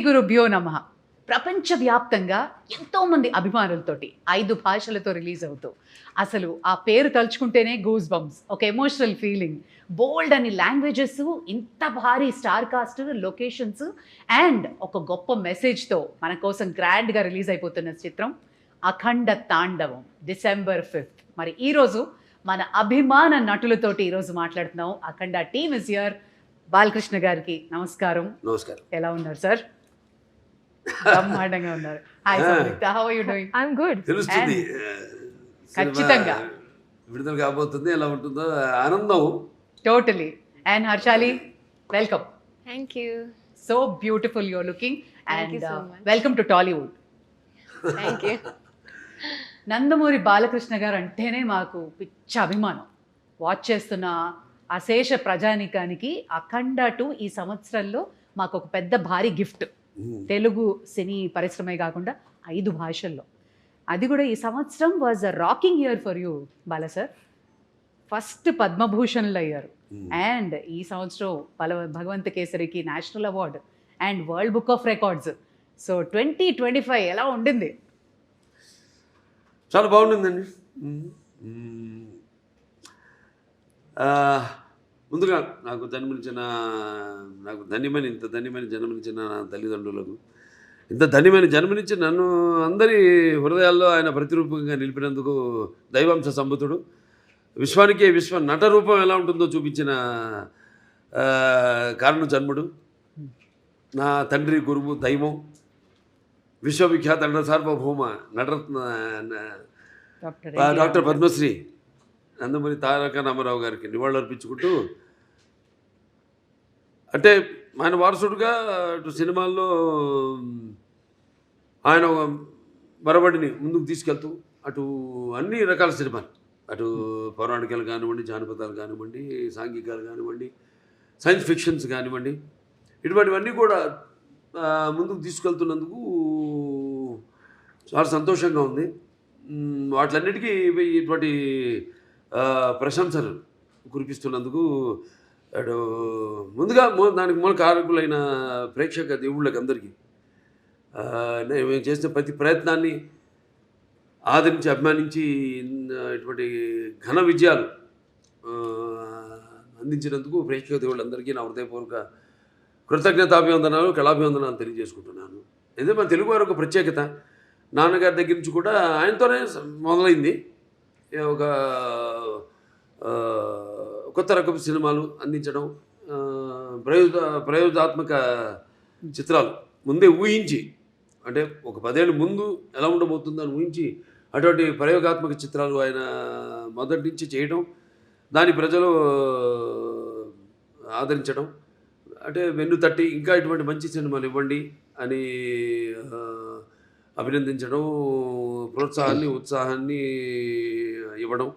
గురుభ్యో నమః. ప్రపంచవ్యాప్తంగా ఎంతోమంది అభిమానులతోటి 5 భాషలతో రిలీజ్ అవుతూ అసలు ఆ పేరు తలుచుకుంటేనే గూస్ బంప్స్, ఒక ఎమోషనల్ ఫీలింగ్, బోల్డ్ అని లాంగ్వేజెస్, ఇంత భారీ స్టార్ కాస్ట్, లొకేషన్స్ అండ్ ఒక గొప్ప మెసేజ్తో మన కోసం గ్రాండ్గా రిలీజ్ అయిపోతున్న చిత్రం అఖండ తాండవం December 5th. మరి ఈరోజు మన అభిమాన నటులతోటి ఈరోజు మాట్లాడుతున్నాం. Akhanda team is here. Balakrishna గారికి నమస్కారం. నమస్కారం. ఎలా ఉన్నారు సార్? బ్రహ్మాండంగా ఉన్నారు. Hi Samyuktha, how are you doing? I am good. తెలుస్తుంది ఖచ్చితంగా విడుదల కాబోతుంది, ఎలా ఉంటుందో ఆనందం. Totally. And Harshaali, welcome. Thank you. So beautiful you are looking Thank you and so much. Welcome to Tollywood. Thank you. Nandamuri Balakrishna garu అంటేనే మాకు పిచ్చ అభిమానం. వాచ్ చేస్తున్న అశేష ప్రజానికానికి అఖండ 2 ఈ సంవత్సరంలో మాకు ఒక పెద్ద భారీ గిఫ్ట్. తెలుగు సినీ పరిశ్రమే కాకుండా 5 భాషల్లో. అది కూడా ఈ సంవత్సరం was a rocking year for you Bala sir. First పద్మభూషణ్లు అయ్యారు అండ్ ఈ సంవత్సరం భగవంత కేసరికి national award and world book of records. So 2025 ఎలా ఉండింది? చాలా బాగుంటుందండి. ముందుగా నాకు ఇంత ధన్యమైన జన్మనిచ్చిన నా తల్లిదండ్రులకు, ఇంత ధన్యమైన జన్మనిచ్చి నన్ను అందరి హృదయాల్లో ఆయన ప్రతిరూపంగా నిలిపినందుకు దైవాంశ సంభూతుడు, విశ్వానికే విశ్వ నట రూపం ఎలా ఉంటుందో చూపించిన కారణ జన్ముడు, నా తండ్రి గురువు దైవం, విశ్వవిఖ్యాత నట సార్వభౌమ నటరత్న డాక్టర్ పద్మశ్రీ నందమూరి తారక రామారావు గారికి నివాళులు అర్పించుకుంటూ, అంటే ఆయన వారసుడుగా అటు సినిమాల్లో ఆయన మరబడిని ముందుకు తీసుకెళ్తూ, అటు అన్ని రకాల సినిమాలు, అటు పౌరాణికాలు కానివ్వండి, జానపదాలు కానివ్వండి, సాంఘికాలు కానివ్వండి, సైన్స్ ఫిక్షన్స్ కానివ్వండి, ఇటువంటివన్నీ కూడా ముందుకు తీసుకెళ్తున్నందుకు చాలా సంతోషంగా ఉంది. వాటిలన్నిటికీ ఇటువంటి ప్రశంసలు కురిపిస్తున్నందుకు అటు ముందుగా దానికి మూల కారకులైన ప్రేక్షక దేవుళ్ళకి అందరికీ మేము చేసిన ప్రతి ప్రయత్నాన్ని ఆదరించి అభిమానించి ఇటువంటి ఘన విజయాలు అందించినందుకు ప్రేక్షక దేవుళ్ళందరికీ నా హృదయపూర్వక కృతజ్ఞతాభివందనాలు, కళాభివందనాలు తెలియజేసుకుంటున్నాను. ఇదే మన తెలుగు వారి ఒక ప్రత్యేకత. నాన్నగారి దగ్గర నుంచి కూడా ఆయనతోనే మొదలైంది. ఒక కొత్త రకపు సినిమాలు అందించడం, ప్రయోగాత్మక చిత్రాలు ముందే ఊహించి, అంటే ఒక 10 ఏళ్ళ ముందు ఎలా ఉండబోతుందో అని ఊహించి అటువంటి ప్రయోగాత్మక చిత్రాలు ఆయన మొదటి నుంచి చేయడం, దాని ప్రజలు ఆదరించడం, అంటే వెన్ను తట్టి ఇంకా ఇటువంటి మంచి సినిమాలు ఇవ్వండి అని అభినందించడం, ప్రోత్సాహాన్ని, ఉత్సాహాన్ని ఇవ్వడం.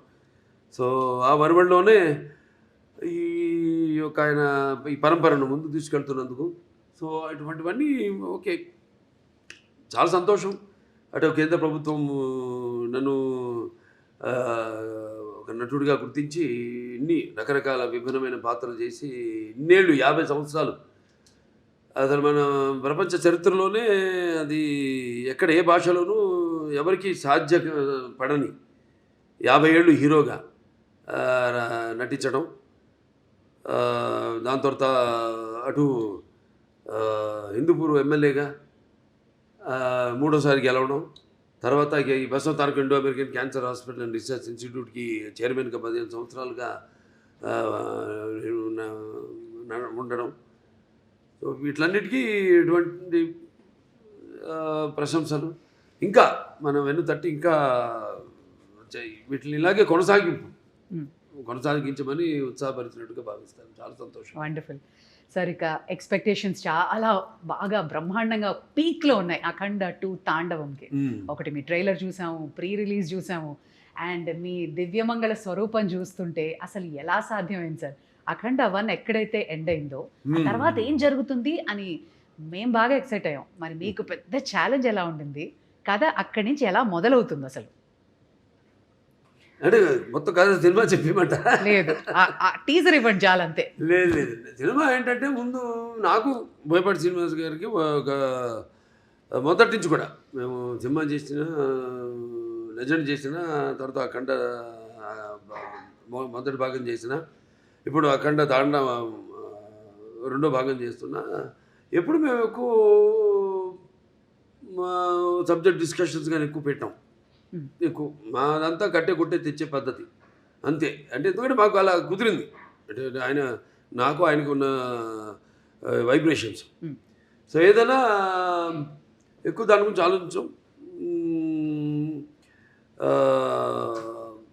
సో ఆ వరవడిలోనే ఈ యొక్క ఆయన ఈ పరంపరను ముందు తీసుకెళ్తున్నందుకు, సో అటువంటివన్నీ ఓకే, చాలా సంతోషం. అటు కేంద్ర ప్రభుత్వం నన్ను ఒక నటుడిగా గుర్తించి ఇన్ని రకరకాల విభిన్నమైన పాత్రలు చేసి ఇన్నేళ్ళు 50 సంవత్సరాలు అసలు మన ప్రపంచ చరిత్రలోనే అది ఎక్కడ ఏ భాషలోనూ ఎవరికి సాధ్యపడని 50 ఏళ్ళు హీరోగా నటించడం, దాని తర్వాత అటు హిందూపూర్ ఎమ్మెల్యేగా 3వ సారి గెలవడం, తర్వాత ఈ Basava Taraka Indo American cancer hospital and research ఇన్స్టిట్యూట్కి చైర్మన్గా 15 సంవత్సరాలుగా ఉండడం. సో వీటిలన్నిటికీ ఇటువంటి ప్రశంసలు ఇంకా మనం వెన్ను తట్టి ఇంకా వీటిని ఇలాగే కొనసాగించమని ఉత్సాహపరిచినట్టుగా భావిస్తాను. చాలా సంతోషం. Wonderful sir. ఇక ఎక్స్పెక్టేషన్స్ చాలా బాగా బ్రహ్మాండంగా పీక్లో ఉన్నాయి అఖండ 2 తాండవంకి. ఒకటి మీ ట్రైలర్ చూసాము, ప్రీ రిలీజ్ చూసాము, అండ్ మీ దివ్యమంగళ స్వరూపం చూస్తుంటే అసలు ఎలా సాధ్యమైంది సార్? అఖండ 1 ఎక్కడైతే ఎండ్ అయిందో ఆ తర్వాత ఏం జరుగుతుంది అని మేము బాగా ఎక్సైట్ అయ్యాం. మరి మీకు పెద్ద ఛాలెంజ్ ఎలా ఉండింది? కథ అక్కడి నుంచి ఎలా మొదలవుతుంది అసలు? అంటే మొత్తం కథ సినిమా చెప్పేమంట లేదు, టీజర్ ఇవ్వండి చాలంతే. లేదు లేదు సినిమా ఏంటంటే ముందు నాకు బోయపాటి శ్రీనివాస్ గారికి ఒక మొదటి నుంచి కూడా మేము సినిమా చేసిన లెజెండ్ చేసిన తర్వాత అఖండ మొదటి భాగం చేసిన ఇప్పుడు అఖండ తాండ రెండో భాగం చేస్తున్నా. ఎప్పుడు మేము ఎక్కువ సబ్జెక్ట్ డిస్కషన్స్ కానీ ఎక్కువ పెట్టాం. ఎక్కువ మాదంతా కట్టే కొట్టే తెచ్చే పద్ధతి అంతే. అంటే ఎందుకంటే మాకు అలా కుదిరింది. అంటే ఆయన నాకు ఆయనకు ఉన్న వైబ్రేషన్స్. సో ఏదైనా ఎక్కువ దాని గురించి ఆలోచించాం.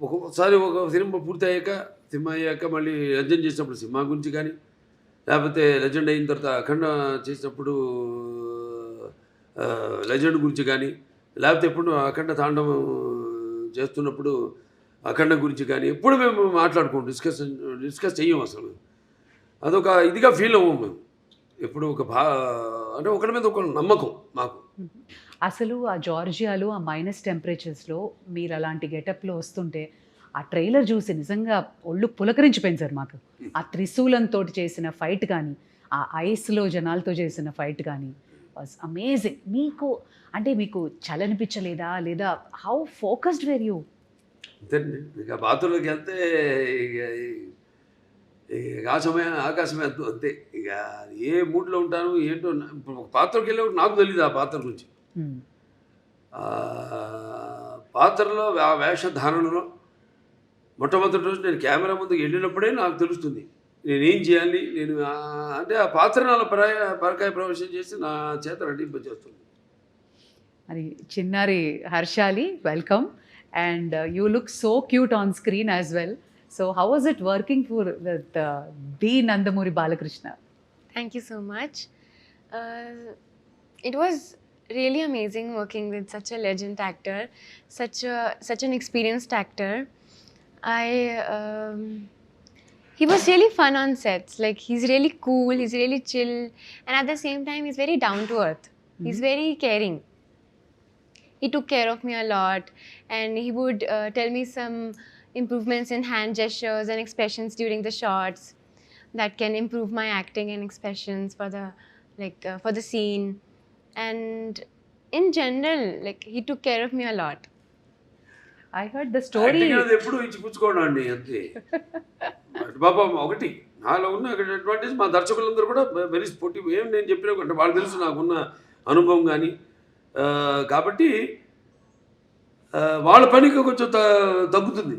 ఒక్కొక్కసారి ఒక సినిమా పూర్తి అయ్యాక మళ్ళీ లెజెండ్ చేసినప్పుడు సినిమా గురించి కానీ, లేకపోతే లెజెండ్ అయిన తర్వాత అఖండ చేసినప్పుడు లెజెండ్ గురించి కానీ, లేకపోతే ఎప్పుడు అఖండ తాండవం చేస్తున్నప్పుడు అఖండ గురించి కానీ ఎప్పుడు మేము మాట్లాడుకోం, డిస్కస్ చెయ్యం. అసలు అదొక ఇదిగా ఫీల్ అవ్వం మేము. ఎప్పుడు అంటే ఒకరి మీద ఒక నమ్మకం మాకు. అసలు ఆ జార్జియాలో ఆ మైనస్ టెంపరేచర్స్లో మీరు అలాంటి గెటప్లో వస్తుంటే ఆ ట్రైలర్ చూసి నిజంగా ఒళ్ళు పులకరించిపోయింది సార్ మాకు. ఆ త్రిశూలంతో చేసిన ఫైట్ కానీ, ఆ ఐస్లో జనాలతో చేసిన ఫైట్ కానీ వాజ్ అమేజింగ్. మీకు చలనిపించలేదా, లేదా హౌ ఫోకస్డ్ వేర్ యూ? అంతేనండి. ఇక బాత్రూంలోకి వెళ్తే ఇక ఆకాశమే అంతే. ఇక ఏ మూడ్లో ఉంటాను ఏంటో. ఇప్పుడు ఒక పాత్రకి వెళ్ళేప్పుడు నాకు తెలియదు ఆ పాత్ర గురించి. పాత్రలో ఆ వేషధారణలో మొట్టమొదటి రోజు నేను కెమెరా ముందుకు వెళ్ళినప్పుడే నాకు తెలుస్తుంది నేనేం చేయాలి. అంటే ఆ పాత్ర నాలో పరకాయ ప్రవేశం చేసి నా చేత నటింపజేస్తుంది. అది చిన్నారి Harshali, welcome. And you look so cute on screen as well. So how was it working for the Nandamuri Balakrishna? Thank you so much. It was really amazing working with such a legend actor, such an experienced actor. He was really fun on sets. Like, he's really cool, he's really chill, and at the same time he's very down to earth. He's very caring. He took care of me a lot, and he would tell me some improvements in hand gestures and expressions during the shots that can improve my acting and expressions for the scene. And in general, like, he took care of me a lot. I heard the story. ఎప్పుడు ఇచ్చి పుచ్చుకోవడం అండి అంతే. బాబా ఒకటి నాలో ఉన్న advantage మా దర్శకులందరూ కూడా very sportive. ఏం నేను చెప్పినా అంటే వాళ్ళు తెలుసు నాకున్న అనుభవం కానీ. కాబట్టి వాళ్ళ పనికి కొంచెం తగ్గుతుంది.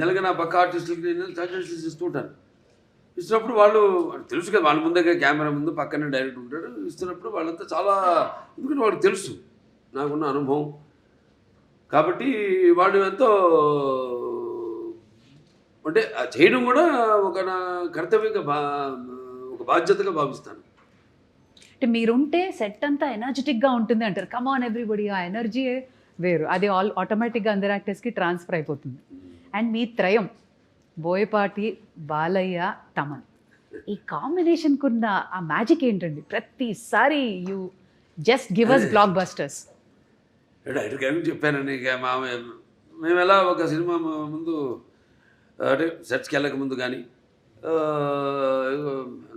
తెలంగాణ పక్క ఆర్టిస్టులకి నేను సజెషన్స్ ఇస్తూ ఉంటాను. ఇస్తున్నప్పుడు వాళ్ళు తెలుసు కదా, వాళ్ళ ముందే కెమెరా ముందు పక్కనే డైరెక్ట్ ఉంటాడు. ఇస్తున్నప్పుడు వాళ్ళంతా చాలా, ఎందుకంటే వాళ్ళకి తెలుసు నాకున్న అనుభవం. కాబట్టి వాళ్ళు ఎంతో అంటే చేయడం కూడా ఒక నా కర్తవ్యంగా ఒక బాధ్యతగా భావిస్తాను. అంటే మీరుంటే సెట్ అంతా ఎనర్జెటిక్గా ఉంటుంది అంటారు. కమ్ ఆన్ ఎవ్రీబడి, ఆ ఎనర్జీ వేరు. అది ఆటోమేటిక్గా అందరు యాక్టర్స్కి ట్రాన్స్ఫర్ అయిపోతుంది. అండ్ మీ త్రయం బోయపాటి, బాలయ్య, తమన్, ఈ కాంబినేషన్కి ఉన్న ఆ మ్యాజిక్ ఏంటండి? ప్రతిసారి you just give us blockbusters. డైరెక్ట్గా చెప్పానండి. ఇక మేము ఎలా ఒక సినిమా ముందు అంటే సెట్స్కి వెళ్ళక ముందు కానీ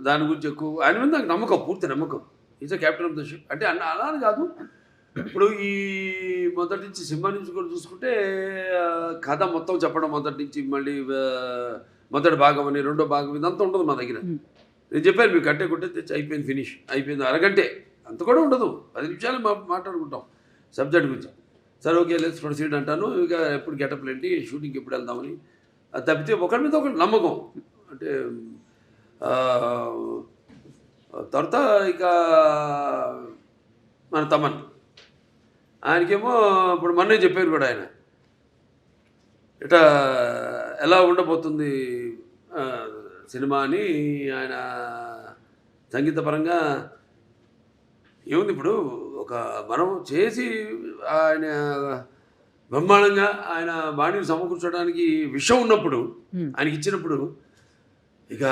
దాని గురించి ఎక్కువ ఆయన మీద నాకు నమ్మకం, పూర్తి నమ్మకం. Is a captain of the ship. అంటే అలా అని కాదు. ఇప్పుడు ఈ మొదటి నుంచి సినిమా నుంచి కూడా చూసుకుంటే కథ మొత్తం చెప్పడం మొదటి నుంచి, మళ్ళీ మొదటి భాగం అని రెండో భాగం ఇదంతా ఉండదు మా దగ్గర. నేను చెప్పాను మీకు కట్టే కొట్టే తెచ్చి అయిపోయింది, ఫినిష్ అయిపోయింది, అరగంటే అంత కూడా ఉండదు. 10 నిమిషాలు మాట్లాడుకుంటాం సబ్జెక్ట్ గురించి. సరే ఓకే లెట్స్ ప్రొసీడ్ అంటాను. ఇక ఎప్పుడు గెటప్లు ఏంటి, షూటింగ్కి ఎప్పుడు వెళ్దామని. అది తప్పితే ఒకరి మీద ఒకటి నమ్మకం. అంటే తర్వాత ఇక మన తమన్, ఆయనకేమో ఇప్పుడు మొన్నే చెప్పారు కూడా ఆయన ఇట్లా ఎలా ఉండబోతుంది సినిమా అని. ఆయన సంగీతపరంగా ఏముంది, ఇప్పుడు ఒక మనం చేసి ఆయన బ్రహ్మాండంగా ఆయన బాణీని సమకూర్చడానికి విషయం ఉన్నప్పుడు, ఆయనకి ఇచ్చినప్పుడు, ఇక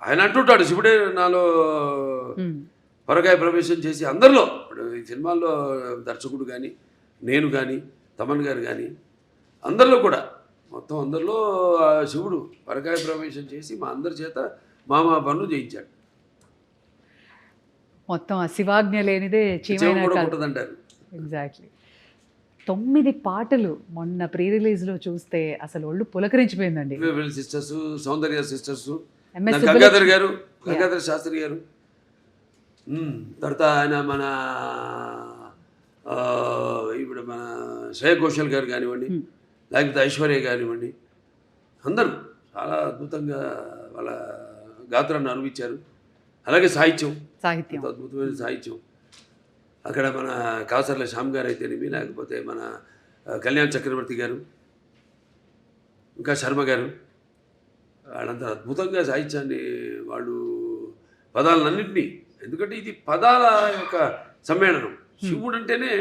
ఆయన అంటుంటాడు శివుడే నాలో పరకాయ ప్రవేశం చేసి అందరిలో. ఇప్పుడు ఈ సినిమాల్లో దర్శకుడు కానీ, నేను కానీ, తమన్ గారు కానీ, అందరిలో కూడా మొత్తం అందరిలో ఆ శివుడు పరకాయ ప్రవేశం చేసి మా అందరి చేత మా పనులు చేయించాడు. మొత్తం ఆ శివాజ్ఞ లేనిదే చెవు చీమైనా కూడా కాదు. ఉంటుందంటారు. ఎగ్జాక్ట్లీ. 9 పాటలు మొన్న ప్రీ రిలీజ్లో చూస్తే అసలు ఒళ్ళు పులకరించిపోయిందండి. వీళ్ళ సిస్టర్స్, సౌందర్య సిస్టర్స్, ఎంఎస్ గంగాధర్ గారు, గంగాధర్ శాస్త్రి గారు, తర్వాత ఆయన మన ఇప్పుడు మన శ్రేయ ఘోషల్ గారు కానివ్వండి, లేకపోతే ఐశ్వర్య కానివ్వండి, అందరూ చాలా అద్భుతంగా వాళ్ళ గాత్రాన్ని అనుభవించారు. అలాగే సాహిత్యం, సాహిత్యం, అద్భుతమైన సాహిత్యం. అక్కడ మన కాసర్ల శ్యామ్ గారు అయితేనేమి, లేకపోతే మన కళ్యాణ్ చక్రవర్తి గారు, ఇంకా శర్మ గారు, వాళ్ళంతా అద్భుతంగా సాహిత్యాన్ని వాళ్ళు పదాలన్నింటినీ, ఎందుకంటే ఇది పదాల యొక్క సమ్మేళనం. శివుడు అంటేనే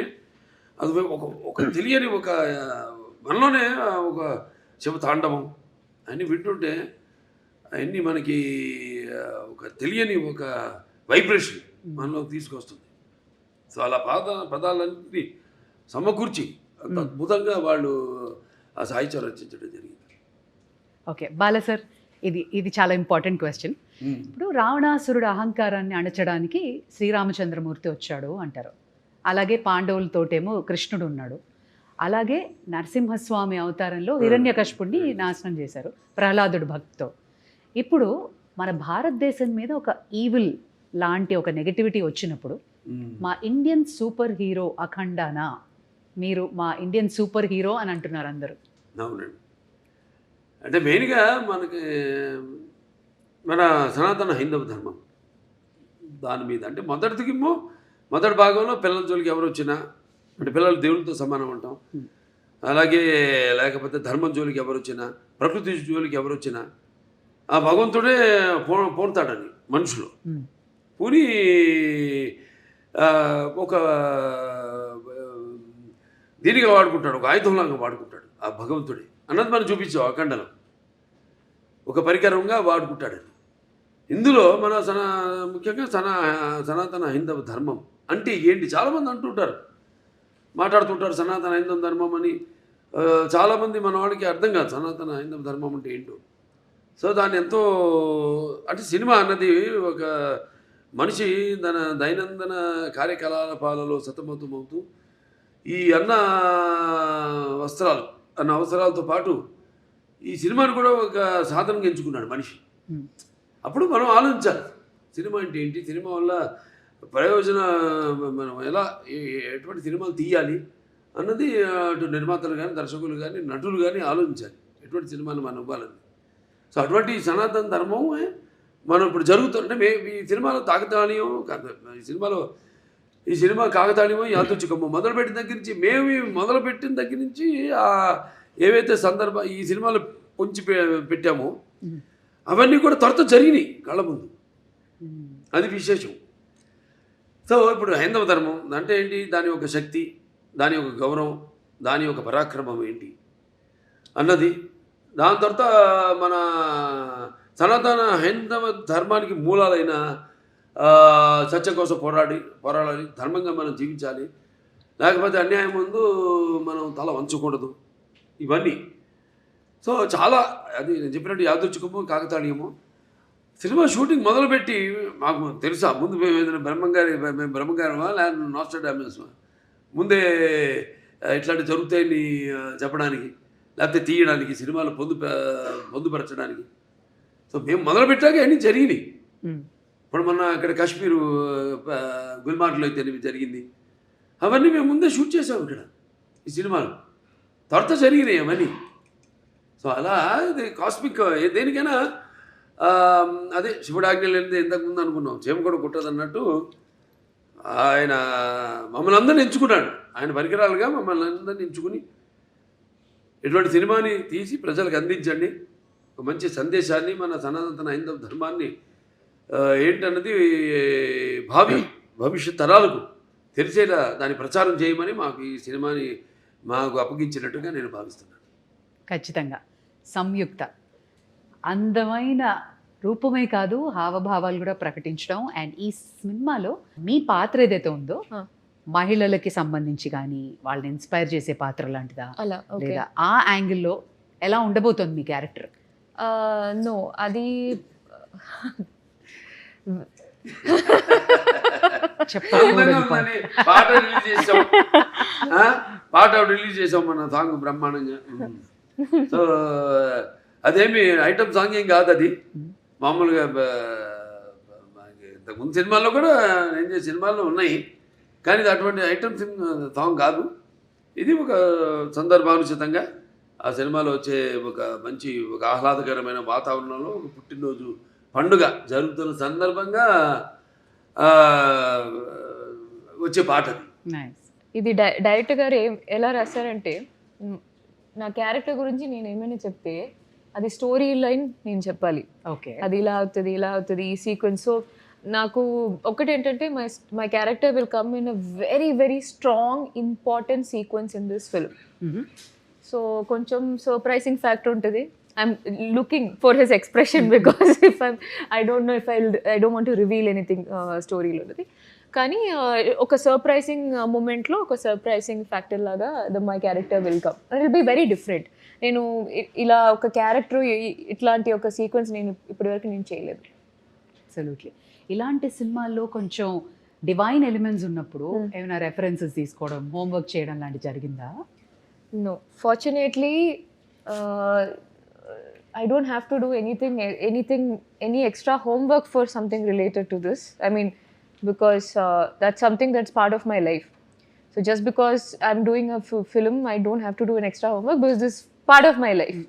అది ఒక తెలియని ఒక మనలోనే ఒక శివ తాండవం అన్నీ వింటుంటే అవన్నీ మనకి ఒక తెలియని ఒక వైబ్రేషన్ మనలోకి తీసుకొస్తుంది. సో అలా పదాలన్నింటినీ సమకూర్చి అంత అద్భుతంగా వాళ్ళు ఆ సాహిత్యం రచించడం జరిగింది. ఓకే బాల సార్, ఇది చాలా ఇంపార్టెంట్ క్వశ్చన్. ఇప్పుడు రావణాసురుడు అహంకారాన్ని అణచడానికి శ్రీరామచంద్రమూర్తి వచ్చాడు అంటారు. అలాగే పాండవులతోటేమో కృష్ణుడు ఉన్నాడు. అలాగే నరసింహస్వామి అవతారంలో హిరణ్యకశిపుడిని నాశనం చేశారు ప్రహ్లాదుడు భక్తితో. ఇప్పుడు మన భారతదేశం మీద ఒక ఈవిల్ లాంటి ఒక నెగటివిటీ వచ్చినప్పుడు మా ఇండియన్ సూపర్ హీరో అఖండానా, మీరు మా ఇండియన్ సూపర్ హీరో అని అంటున్నారు అందరూ. అవునండి. అంటే మెయిన్గా మనకి మన సనాతన హైందవ ధర్మం దాని మీద, అంటే మొదటి భాగంలో పిల్లల జోలికి ఎవరు వచ్చినా, అంటే పిల్లలు దేవునితో సమానం అంటాం. అలాగే లేకపోతే ధర్మం జోలికి ఎవరు వచ్చినా, ప్రకృతి జోలికి ఎవరు వచ్చినా ఆ భగవంతుడే పోతాడని మనుషులు పూని ఒక దీనిగా వాడుకుంటాడు, ఒక ఆయుధంలాగా వాడుకుంటాడు ఆ భగవంతుడే అన్నది మనం చూపించాం అఖండలో. ఒక పరికరంగా వాడుకుంటాడని. ఇందులో మన ముఖ్యంగా సనాతన హైందవ ధర్మం అంటే ఏంటి చాలామంది అంటుంటారు, మాట్లాడుతుంటారు సనాతన హైందవ ధర్మం అని. చాలామంది మన వాళ్ళకి అర్థం కాదు సనాతన హైందవ ధర్మం అంటే ఏంటో. సో దాన్ని ఎంతో, అంటే సినిమా అన్నది ఒక మనిషి తన దైనందిన కార్యకలాపాలలో సతమతమవుతూ ఈ అన్న అవసరాలతో పాటు ఈ సినిమాని కూడా ఒక సాధనంగా ఎంచుకున్నాడు మనిషి. అప్పుడు మనం ఆలోచించాలి సినిమా అంటే ఏంటి, సినిమా వల్ల మనం ఎలా ఎటువంటి సినిమాలు తీయాలి అన్నది అటు నిర్మాతలు కానీ, దర్శకులు కానీ, నటులు కానీ ఆలోచించాలి ఎటువంటి సినిమాలు మనం ఇవ్వాలని. సో అటువంటి సనాతన ధర్మం మనం ఇప్పుడు జరుగుతుంటే ఈ సినిమాలో కాకతాళీయం, ఈ సినిమా కాకతాళీయం యాదృచ్ఛికము మొదలుపెట్టిన దగ్గర నుంచి, మొదలుపెట్టిన దగ్గర నుంచి ఏవైతే ఈ సినిమాలు పొంచి పెట్టామో అవన్నీ కూడా త్వరతో జరిగినాయి కళ్ళ ముందు. అది విశేషం. సో ఇప్పుడు హైందవ ధర్మం అంటే ఏంటి, దాని యొక్క శక్తి, దాని యొక్క గౌరవం, దాని యొక్క పరాక్రమం ఏంటి అన్నది. దాని తర్వాత మన సనాతన హైందవ ధర్మానికి మూలాలైన సత్యం కోసం పోరాడాలి, ధర్మంగా మనం జీవించాలి, లేకపోతే అన్యాయం ముందు మనం తల వంచకూడదు, ఇవన్నీ. సో చాలా అది నేను చెప్పినట్టు యాదృచ్ఛికము, కాకతాళీయము. సినిమా షూటింగ్ మొదలుపెట్టి మాకు తెలుసా ముందు మేము ఏదైనా బ్రహ్మంగారమా లేకపోతే నాస్ట్రాడామస్మా ముందే ఇట్లాంటి జరుగుతాయని చెప్పడానికి, లేకపోతే తీయడానికి, సినిమాలు పొందుపరచడానికి. సో మేము మొదలుపెట్టాక అన్నీ జరిగినాయి. ఇప్పుడు మొన్న అక్కడ కాశ్మీరు గుల్మార్గ్లో అయితే జరిగింది, అవన్నీ మేము ముందే షూట్ చేసాము ఇక్కడ ఈ సినిమాలు, త్వరతో జరిగినాయి అవన్నీ. సో అలా ఇది కాస్మిక్ దేనికైనా అదే శివుడాజ్ఞ లేనిది ఇంతకుముందు అనుకున్నాం చేమ కూడా కుట్టదు అన్నట్టు ఆయన మమ్మల్ని అందరిని ఎంచుకున్నాడు, ఆయన పరికరాలుగా మమ్మల్ని అందరిని ఎంచుకుని ఇటువంటి సినిమాని తీసి ప్రజలకు అందించండి, ఒక మంచి సందేశాన్ని, మన సనాతన హైందవ ధర్మాన్ని ఏంటన్నది భవిష్యత్ తరాలకు తెలిసేలా దాన్ని ప్రచారం చేయమని మాకు ఈ సినిమాని అప్పగించినట్టుగా నేను భావిస్తున్నాను. ఖచ్చితంగా సంయుక్త అందమైన రూపమే కాదు హావభావాలు కూడా ప్రకటించడం. అండ్ ఈ సినిమాలో మీ పాత్ర ఏదైతే ఉందో మహిళలకి సంబంధించి కానీ వాళ్ళని ఇన్స్పైర్ చేసే పాత్ర లాంటిదా, లేదా ఆ యాంగిల్లో ఎలా ఉండబోతుంది మీ క్యారెక్టర్? నో అది అందంగా ఉందని పాట రిలీజ్ చేసాం. పాట రిలీజ్ చేసాం మన సాంగ్ బ్రహ్మాండంగా. సో అదేమి ఐటమ్ సాంగ్ ఏం కాదు, అది మామూలుగా ఇంతకుముందు సినిమాల్లో కూడా నేను చేసిన సినిమాల్లో ఉన్నాయి, కానీ ఇది అటువంటి ఐటమ్ సాంగ్ కాదు. ఇది ఒక సందర్భానుచితంగా ఆ సినిమాలో వచ్చే ఒక ఆహ్లాదకరమైన వాతావరణంలో ఒక పుట్టినరోజు పండుగ జరుగుతున్న సందర్భంగా వచ్చే పాట అది. నైస్. ఇది డైరెక్టర్ గారు ఎలా రాశారంటే, నా క్యారెక్టర్ గురించి నేను ఏమైనా చెప్తే అది స్టోరీ లైన్ నేను చెప్పాలి. ఓకే. అది ఇలా అవుతుంది ఈ సీక్వెన్స్. సో నాకు ఒకటి ఏంటంటే my character will come in a very very strong important sequence in this film. So కొంచెం సర్ప్రైజింగ్ ఫ్యాక్టర్ ఉంటుంది. I'm looking for his expression because I don't want to reveal anything స్టోరీలో. కానీ ఒక surprising మూమెంట్లో ఒక సర్ప్రైజింగ్ ఫ్యాక్టర్ లాగా my character will come. It will be very different. నేను ఇలా ఒక క్యారెక్టర్ ఇట్లాంటి ఒక సీక్వెన్స్ నేను ఇప్పటివరకు నేను చేయలేదు. అబ్సల్యూట్లీ. ఇలాంటి సినిమాల్లో కొంచెం డివైన్ ఎలిమెంట్స్ ఉన్నప్పుడు ఏమైనా రెఫరెన్సెస్ తీసుకోవడం, హోంవర్క్ చేయడం లాంటి జరిగిందా? No, fortunately, I don't have to do any extra homework for something related to this. I mean, because that's something that's part of my life. So just because I'm doing a film, I don't have to do an extra homework because this is part of my life.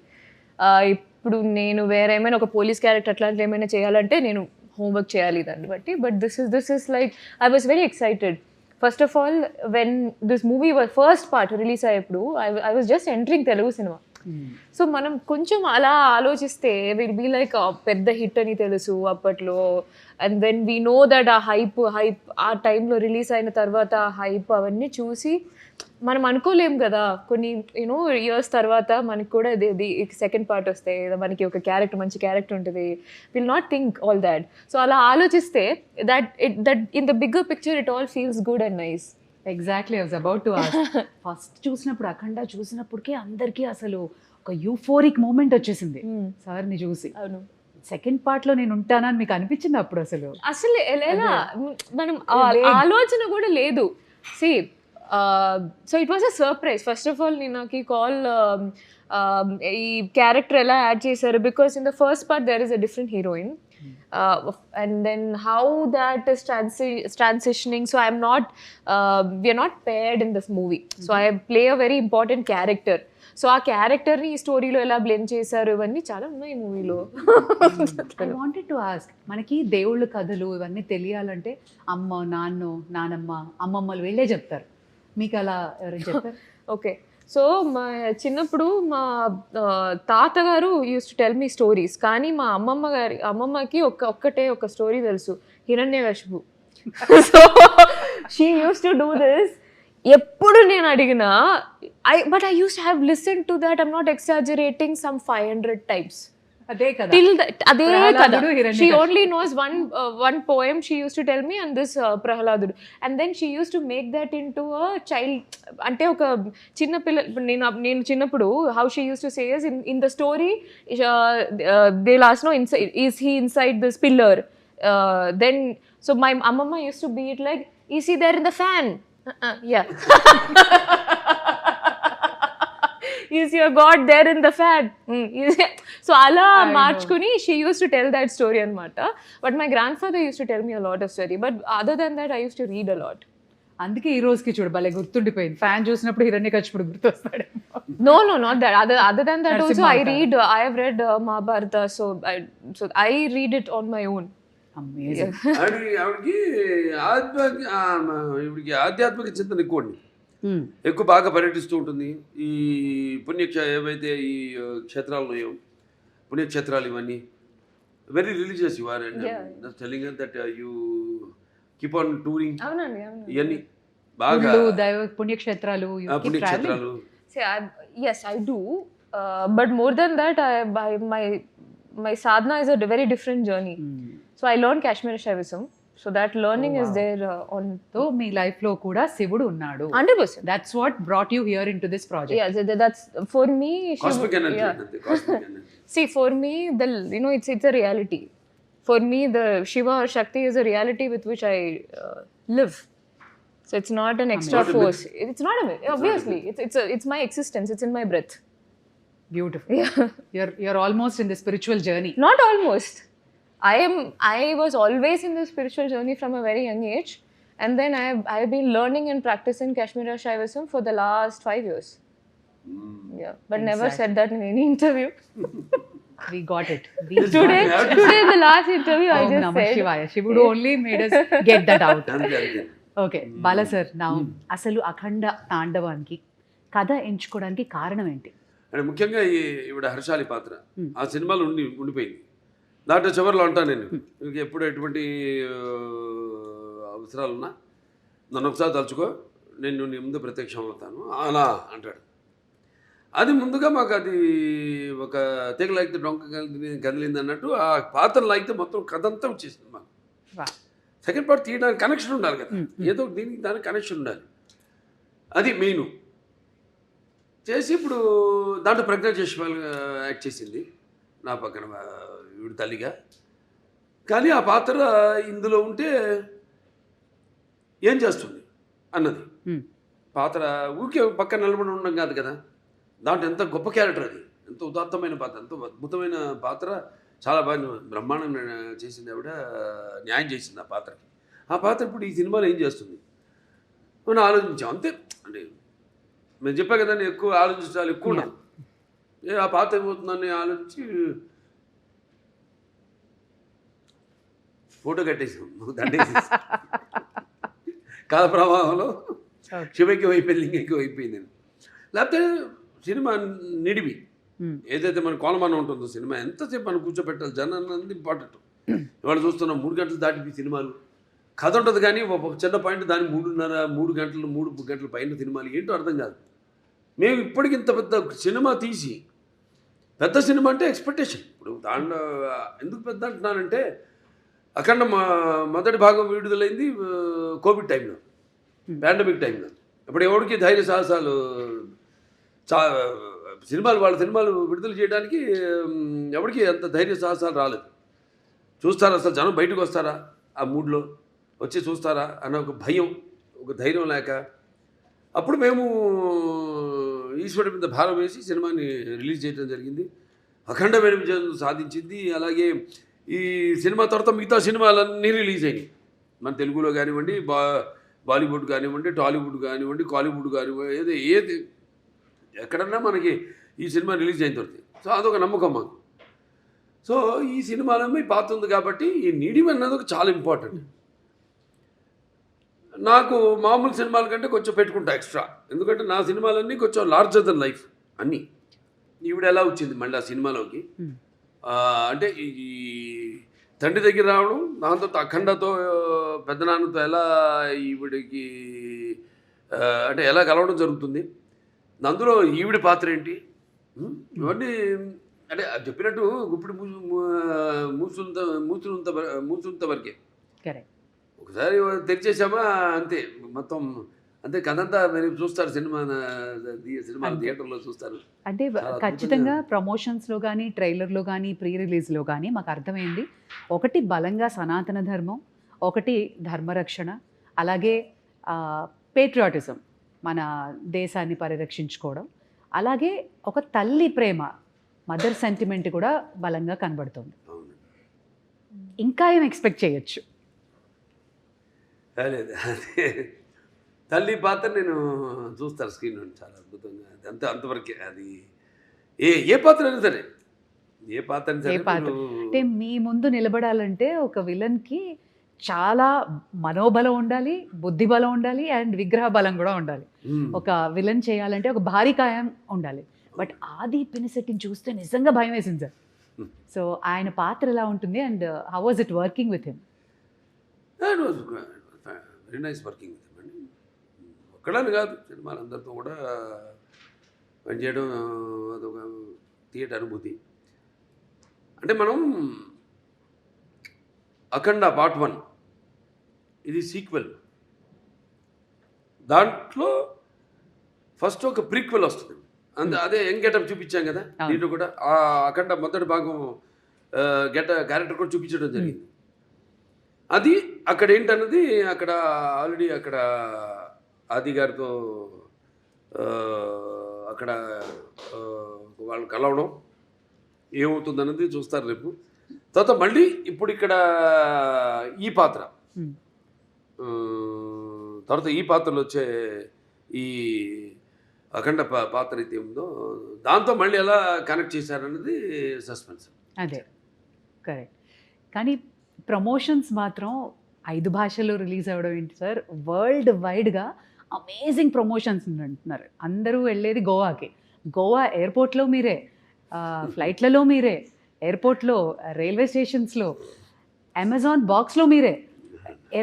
ఇప్పుడు నేను వేరే ఏమైనా ఒక police character అట్లాంటి ఏమైనా చేయాలంటే నేను homework చేయాలి దాన్ని బట్టి. But this is like I was very excited. First of all, when this movie was first part release అయ్యేప్పుడు I was just entering Telugu cinema. So మనం కొంచెం అలా ఆలోచిస్తే విల్ బీ లైక్ పెద్ద హిట్ అని తెలుసు అప్పట్లో. And then we know that ఆ హైప్ ఆ టైంలో రిలీజ్ అయిన తర్వాత ఆ హైప్ అవన్నీ చూసి మనం అనుకోలేం కదా, కొన్ని యూనో ఇయర్స్ తర్వాత మనకి కూడా సెకండ్ పార్ట్ వస్తే మనకి ఒక క్యారెక్టర్ మంచి క్యారెక్టర్ ఉంటుంది. Will not think all that. So అలా ఆలోచిస్తే that in the bigger picture it all feels good and nice. Exactly. I was about to ask. First చూసినప్పుడు అఖండ చూసినప్పటికే అందరికీ అసలు ఒక యూఫోరిక్ మూమెంట్ వచ్చేసింది సార్ని చూసి. అవును. సెకండ్ పార్ట్లో నేను ఉంటానని మీకు అనిపించింది అప్పుడు? అసలు ఎలా మనం ఆలోచన కూడా లేదు. See so it was a surprise. First of all నేను నాకు ఈ కాల్ ఈ క్యారెక్టర్ ఎలా యాడ్ చేశారు, because in the first part there is a different heroine. And then how that is transitioning. So we are not paired in this movie. So I play a very important character. So ఆ క్యారెక్టర్ని ఈ స్టోరీలో ఎలా blend చేశారు ఇవన్నీ చాలా ఉన్నాయి మూవీలో. ఐ వాంటెడ్ టు ఆస్క్, మనకి దేవుళ్ళ కథలు ఇవన్నీ తెలియాలంటే అమ్మ, నానమ్మ, అమ్మమ్మలు వెళ్ళే చెప్తారు. మీకు అలా ఎవరైనా చెప్తారు? ఓకే. సో మా చిన్నప్పుడు మా తాతగారు used to tell me stories. కానీ మా అమ్మమ్మకి ఒక్కటే ఒక స్టోరీ తెలుసు, Hiranyakashipu. So she used to do this. ఎప్పుడు నేను అడిగినా but I used to have listen to that, I'm not exaggerating, some 500 times. అదే కదా. అదే కదా. She only knows one poem she used to tell me, and this Prahaladudu. And then she used to make that into a child. అంటే ఒక చిన్న పిల్ల, నేను చిన్నప్పుడు how she used to say is in the story they'll ask, no, is he inside this pillar? Then so my amma used to be it like, is he there in the fan? Yeah. Is your God there in the fan? So ala marchkuni she used to tell that story anamata. But my grandfather used to tell me a lot of story. But other than that I used to read a lot. అందుకే ఈ రోజుకి చూడు భలే గుర్తుండిపోయింది. Fan చూసినప్పుడు హిరణ్యకశిపుడు గుర్తొస్తాడు. No, not that. Other than that also I have read Mahabharata. So I read it on my own. Amazing. ఆవిడకి ఆధ్యాత్మిక చింతన ఎక్కువ బాగా పర్యటిస్తూ ఉంటుంది. ఈ ఏవైతే ఈ క్షేత్రాలు ఉన్నాయో, పుణ్యక్షేత్రాలు ఇవన్నీ very religious you are. And telling that you keep on touring. అవునండి. ఇవన్నీ బాగా పుణ్యక్షేత్రాలు. Yes, I do. But more than that, my sadhana is a very different journey. So I learned Kashmiri Shaivism. So that learning is there on so మీ లైఫ్లో కూడా శివుడు ఉన్నాడు. 100%. That's what brought you here into this project. Yeah, that's for me. Cosmic energy Yeah. అంతే, cosmic energy. See, for me, it's a reality. For me, the Shiva or Shakti is a reality with which I live. So it's not an extra Not a force. It's not a myth. Obviously, it's my existence. It's in my breath. Beautiful. Yeah. You're almost in the spiritual journey. Not almost. I was always in the spiritual journey from a very young age, and then I've been learning and practicing Kashmiri Shaivism for the last 5 years. Yeah, but never Exactly. said that in any interview. We got it. Today, the last interview, I Om just Namah said. Shivaya. Shivudu only made us get that out. అంతే అంతే. Okay Bala sir, నా అసలు అఖండ తాండవానికి కథ ఎంచుకోవడానికి కారణం ఏంటి? అంటే ముఖ్యంగా ఈవిడ హర్షాలి పాత్ర ఆ సినిమాలో ఉండిపోయింది. దాంట్లో చివరిలో అంటాను నేను, మీకు ఎప్పుడు ఎటువంటి అవసరాలున్నా నన్ను ఒకసారి తలుచుకో, నేను నీ ముందు ప్రత్యక్షం అవుతాను అలా అంటాడు. అది ముందుగా మాకు అది ఒక తెగ లాగితే డొంక కదిలింది అన్నట్టు ఆ పాత్ర లాగితే మొత్తం కథ అంతా వచ్చేసింది మాకు. సెకండ్ పార్ట్ తీయడానికి కనెక్షన్ ఉండాలి కదా, ఏదో దీనికి దానికి కనెక్షన్ ఉండాలి, అది మెయిన్ చేసి ఇప్పుడు దాంట్లో ప్రజ్ఞా జైస్వాల్ యాక్ట్ చేసింది నా పక్కన వీడి తల్లిగా. కానీ ఆ పాత్ర ఇందులో ఉంటే ఏం చేస్తుంది అన్నది పాత్ర ఊరికే పక్కన నిలబడి ఉండడం కాదు కదా, దాంట్లో ఎంత గొప్ప క్యారెక్టర్ అది, ఎంత ఉదాత్తమైన పాత్ర, ఎంతో అద్భుతమైన పాత్ర, చాలా బాగా బ్రహ్మాండంగా చేసింది ఆవిడ, న్యాయం చేసింది ఆ పాత్రకి. ఆ పాత్ర ఇప్పుడు ఈ సినిమాలో ఏం చేస్తుంది మనం ఆలోచించాం అంతే. అంటే నేను చెప్పా కదా, నేను ఎక్కువ ఆలోచించాలి, ఎక్కువ ఉన్నాను, ఆ పాత్ర ఏమవుతుందని ఆలోచించి ఫోటో కట్టేసాం, దండేసేసి కాల ప్రవాహంలో శివకి అయిపోయింది, లింగకి అయిపోయింది. లేకపోతే సినిమా నిడివి ఏదైతే మన కోలమానం ఉంటుందో సినిమా ఎంతసేపు మనం కూర్చోబెట్టాలి, జనాన్ని అంది ఇంపార్టెంట్. ఇవాళ చూస్తున్నాం 3 గంటలు దాటిపోయి సినిమాలు, కథ ఉంటుంది కానీ ఒక చిన్న పాయింట్ దాని 3 గంటల పైన సినిమాలు ఏంటో అర్థం కాదు. మేము ఇప్పటికి ఇంత పెద్ద సినిమా తీసి, పెద్ద సినిమా అంటే ఎక్స్పెక్టేషన్. ఇప్పుడు దాంట్లో ఎందుకు పెద్ద అంటున్నానంటే, అఖండ మొదటి భాగం విడుదలైంది కోవిడ్ టైంలో, పాండమిక్ టైంలో. ఇప్పుడు ఎవరికి ధైర్య సాహసాలు, వాళ్ళ సినిమాలు విడుదల చేయడానికి ఎవరికి అంత ధైర్య సాహసాలు రాలేదు. చూస్తారా అసలు జనం బయటకు వస్తారా, ఆ మూడ్లో వచ్చి చూస్తారా అన్న ఒక భయం, ఒక ధైర్యం లేక, అప్పుడు మేము ఈశ్వరుడి మీద భారం వేసి సినిమాని రిలీజ్ చేయడం జరిగింది. అఖండమైన విజయం సాధించింది. అలాగే ఈ సినిమా తర్వాత మిగతా సినిమాలన్నీ రిలీజ్ అయినాయి, మన తెలుగులో కానివ్వండి, బాలీవుడ్ కానివ్వండి, టాలీవుడ్ కానివ్వండి, కాలీవుడ్ కానివ్వండి, ఏది ఎక్కడన్నా మనకి ఈ సినిమా రిలీజ్ అయిన తర్వాత. సో అదొక నమ్మకం మాకు. సో ఈ సినిమాలో మీ పాత్ర ఉంది కాబట్టి ఈ నీడివి అన్నది ఒక చాలా ఇంపార్టెంట్. నాకు మామూలు సినిమాల కంటే కొంచెం పెట్టుకుంటా ఎక్స్ట్రా, ఎందుకంటే నా సినిమాలన్నీ కొంచెం లార్జర్ దెన్ లైఫ్ అన్నీ. ఈవిడ ఎలా వచ్చింది మళ్ళీ ఆ సినిమాలోకి అంటే ఈ తండ్రి దగ్గర రావడం, దాంతో అఖండతో పెద్దనాన్నతో ఎలా ఈవిడికి అంటే ఎలా కలవడం జరుగుతుంది, అందులో ఈవిడ పాత్ర ఏంటి, ఇవన్నీ అంటే చెప్పినట్టు ఇప్పుడు మూసుంత వరకే. ఒకసారి తెరిచేసామా అంతే, మొత్తం అంతే, కథంతా మీరు చూస్తారు సినిమా థియేటర్లో చూస్తారు. అంటే ఖచ్చితంగా ప్రమోషన్స్లో కానీ, ట్రైలర్లో కానీ, ప్రీ రిలీజ్లో కానీ మాకు అర్థమైంది, ఒకటి బలంగా సనాతన ధర్మం, ఒకటి ధర్మరక్షణ, అలాగే పేట్రియాటిజం, మన దేశాన్ని పరిరక్షించుకోవడం, అలాగే ఒక తల్లి ప్రేమ, మదర్ సెంటిమెంట్ కూడా బలంగా కనబడుతుంది. ఇంకా ఏం ఎక్స్పెక్ట్ చేయొచ్చు? లేదు, అదే తల్లి పాత్ర నేను చూస్తాను స్క్రీన్ నుండి, చాలా అద్భుతంగా, అంతవరకే. అది ఏ పాత్ర అయినా సరే, ఏ పాత్ర అయినా సరే. అంటే మీ ముందు నిలబడాలంటే ఒక విలన్కి చాలా మనోబలం ఉండాలి, బుద్ధి బలం ఉండాలి, అండ్ విగ్రహ బలం కూడా ఉండాలి. ఒక విలన్ చేయాలంటే ఒక భారీ కాయం ఉండాలి. బట్ ఆది పినిశెట్టిని చూస్తే నిజంగా భయం వేసింది సార్. సో ఆయన పాత్ర ఎలా ఉంటుంది, and how was it working with him? Very nice working with him అండి. ఒక్కడని కాదు, సినిమాలందరితో కూడా పనిచేయడం అదొక థియేటర్ అనుభూతి. అంటే మనం అఖండ పార్ట్ 1 ఇది సీక్వెల్. దాంట్లో ఫస్ట్ ఒక ప్రీక్వెల్ వస్తుంది. అదే యంగ్ గెటప్ చూపించాం కదా దీంట్లో కూడా. అఖండ మొదటి భాగం క్యారెక్టర్ కూడా చూపించడం జరిగింది. అది అక్కడ ఏంటన్నది అక్కడ ఆల్రెడీ అక్కడ ఆది గారితో అక్కడ వాళ్ళు కలవడం ఏమవుతుందన్నది చూస్తారు రేపు. తర్వాత మళ్ళీ ఇప్పుడు ఇక్కడ ఈ పాత్ర తర్వాత ఈ పాత్రలో వచ్చే ఈ అఖండ పాత్ర అయితే ఉందో దాంతో మళ్ళీ ఎలా కనెక్ట్ చేశారన్నది సస్పెన్స్. అదే కరెక్ట్. కానీ ప్రమోషన్స్ మాత్రం 5 భాషల్లో రిలీజ్ అవ్వడం ఏంటి సార్? వరల్డ్ వైడ్గా అమేజింగ్ ప్రమోషన్స్ అంటున్నారు. అందరూ వెళ్ళేది గోవాకి. గోవా ఎయిర్పోర్ట్లో మీరే, ఫ్లైట్లలో మీరే, ఎయిర్పోర్ట్లో, రైల్వే స్టేషన్స్లో, అమెజాన్ బాక్స్లో మీరే,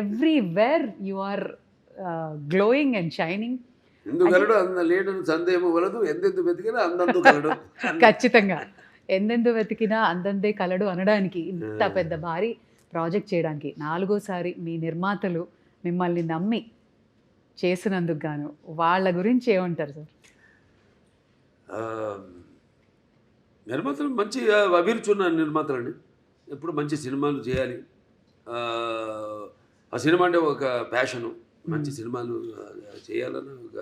everywhere you are glowing and shining. ఎందుకలడు అంద లేడని సందేహం వలదు, ఎందెందు వెతికినా అందందు కలడు. ఖచ్చితంగా ఎందెందు వెతికినా అందందే కలడు అనడానికి, ఇంత పెద్ద భారీ ప్రాజెక్ట్ చేయడానికి 4వ సారి మీ నిర్మాతలు మిమ్మల్ని నమ్మి చేసినందుకు గాను వాళ్ళ గురించి ఏమంటారు సార్? నిర్మాతలు మంచి అభిరుచి ఉన్న నిర్మాతలండి. ఎప్పుడు మంచి సినిమాలు చేయాలి, ఆ సినిమా అంటే ఒక ప్యాషను, మంచి సినిమాలు చేయాలని ఒక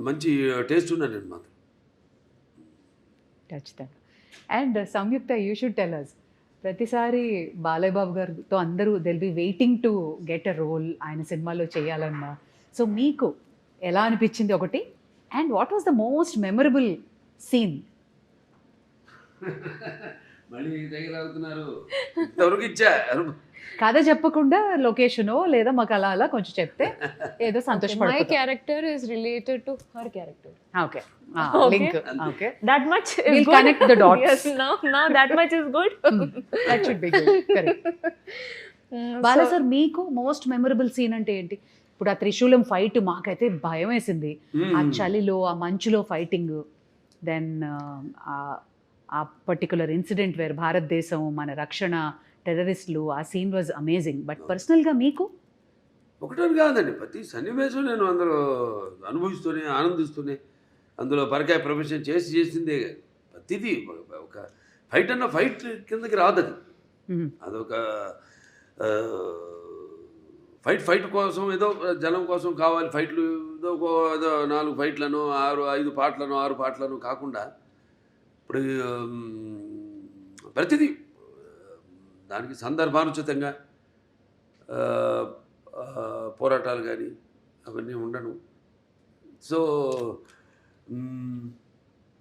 మంచి టేస్ట్ ఉన్న నిర్మాత. ఖచ్చితంగా. And Samyuktha, you should tell us, ప్రతిసారి బాలయ్య బాబు గారితో అందరూ they'll be waiting to get a role ఆయన సినిమాలో చేయాలన్నా. సో మీకు ఎలా అనిపించింది ఒకటి, and what was the most memorable scene? మళ్ళీ తగిలాగుతున్నారు ఇంతవరకు ఇచ్చా. కథ చెప్పకుండా లొకేషనో లేదా మాకు అలా అలా కొంచెం చెప్తే ఏదో My సంతోషపడుతుంది. character is related to her character. Okay, Okay. Link. Okay, That much is We'll good. connect the dots. Yes, now that much is good. That should be good. Correct. Bala sir, మీకు most memorable scene అంటే ఏంటి? ఇప్పుడు ఆ త్రిశూలం fight మాకైతే భయం వేసింది. ఆ చలిలో, ఆ మంచులో ఫైటింగ్, దెన్ ఆ పర్టికులర్ ఇన్సిడెంట్ వేర్ భారతదేశం మన రక్షణ, టెర్రరిస్టులు, ఆ సీన్ వాజ్ అమేజింగ్. బట్ పర్సనల్గా మీకు? ఒకటని కాదండి, ప్రతి సన్నివేశం నేను అందులో అనుభవిస్తూనే ఆనందిస్తూనే అందులో పరకాయ ప్రొఫెషన్ చేసిందే. ప్రతిదీ ఒక ఫైట్ అన్న ఫైట్ కిందకి రాదు అది. అదొక ఫైట్ కోసం ఏదో జనం కోసం కావాలి ఫైట్లు, ఏదో 4 ఫైట్లను 5 పాటలను 6 పాటలను కాకుండా ఇప్పుడు ప్రతిదీ దానికి సందర్భానుచితంగా పోరాటాలు కానీ అవన్నీ ఉండను. సో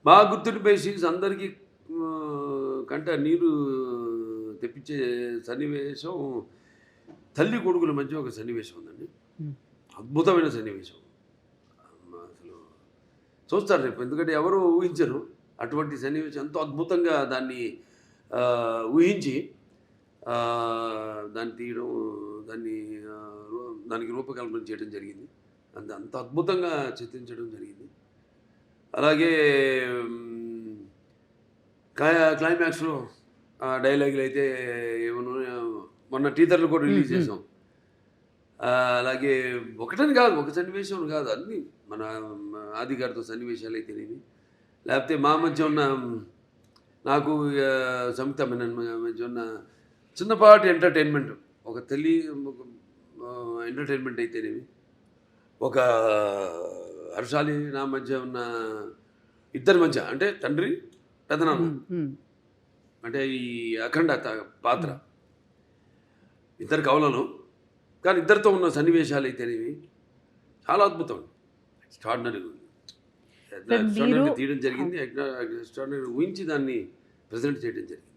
మా గుర్తుండిపోయే సీన్స్ అందరికీ కంట నీరు తెప్పించే సన్నివేశం తల్లి కొడుకుల మధ్య ఒక సన్నివేశం ఉందండి. అద్భుతమైన సన్నివేశం. అసలు చూస్తారు రేపు, ఎందుకంటే ఎవరు ఊహించరు అటువంటి సన్నివేశం. ఎంతో అద్భుతంగా దాన్ని ఊహించి దాన్ని తీయడం, దానికి రూపకల్పన చేయడం జరిగింది. అంత అద్భుతంగా చిత్రించడం జరిగింది. అలాగే క్లైమాక్స్లో డైలాగులు అయితే ఏమన్నా మొన్న టీజర్లు కూడా రిలీజ్ చేసాం. అలాగే ఒకటని కాదు, ఒక సన్నివేశం కాదు, అన్నీ మన ఆది గారితో సన్నివేశాలు అయితేనేవి, లేకపోతే మా మధ్య ఉన్న నాకు సంయుక్త మధ్య ఉన్న చిన్నపాటి ఎంటర్టైన్మెంట్, ఒక ఎంటర్టైన్మెంట్ అయితేనేవి, ఒక హర్షాలి నా మధ్య ఉన్న ఇద్దరి మధ్య, అంటే తండ్రి పెదనాన్న, అంటే ఈ అఖండ పాత్ర ఇద్దరు కవలను, కానీ ఇద్దరితో ఉన్న సన్నివేశాలు అయితేనేవి చాలా అద్భుతం. ఎక్స్ట్రాడినరీ తీయడం జరిగింది. ఎక్స్ట్రాడినరీ ఊహించి దాన్ని ప్రజెంట్ చేయడం జరిగింది.